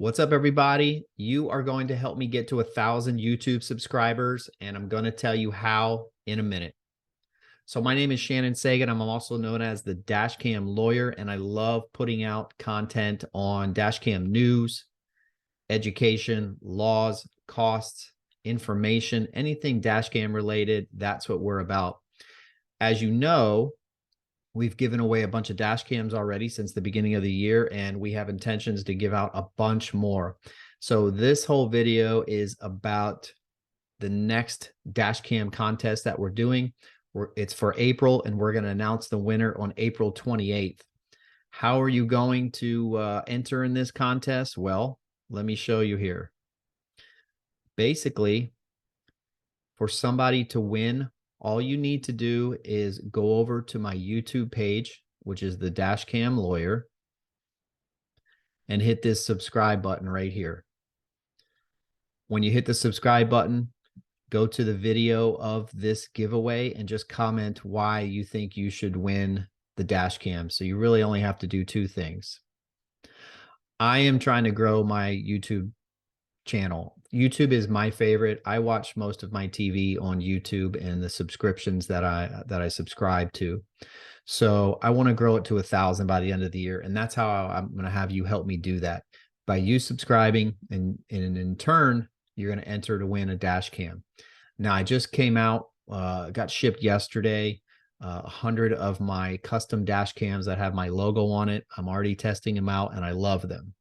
What's up, everybody? You are going to help me get to 1,000 YouTube subscribers, and I'm going to tell you how in a minute. So my name is Shannon Sagan. I'm also known as the Dashcam Lawyer, and I love putting out content on Dashcam news, education, laws, costs, information, anything Dashcam related. That's what we're about. As you know, we've given away a bunch of dash cams already since the beginning of the year, and we have intentions to give out a bunch more. So this whole video is about the next dash cam contest that we're doing. It's for April, and we're going to announce the winner on April 28th. How are you going to enter in this contest? Well, let me show you here. Basically, for somebody to win, all you need to do is go over to my YouTube page, which is the Dashcam Lawyer, and hit this subscribe button right here. When you hit the subscribe button, go to the video of this giveaway and just comment why you think you should win the Dashcam. So you really only have to do two things. I am trying to grow my YouTube channel. YouTube is my favorite. I watch most of my TV on YouTube and the subscriptions that I subscribe to. So I want to grow it to 1,000 by the end of the year. And that's how I'm going to have you help me do that by you subscribing. And in turn, you're going to enter to win a dash cam. Now, I just came out, got shipped yesterday, 100 of my custom dash cams that have my logo on it. I'm already testing them out and I love them.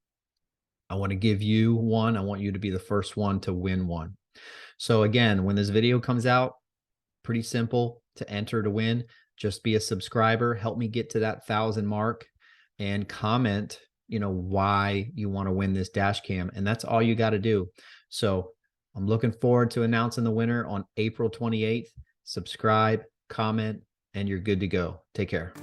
I want to give you one. I want you to be the first one to win one. So again, when this video comes out, pretty simple to enter to win. Just be a subscriber. Help me get to that 1,000 mark and comment, why you want to win this dash cam. And that's all you got to do. So I'm looking forward to announcing the winner on April 28th. Subscribe, comment, and you're good to go. Take care.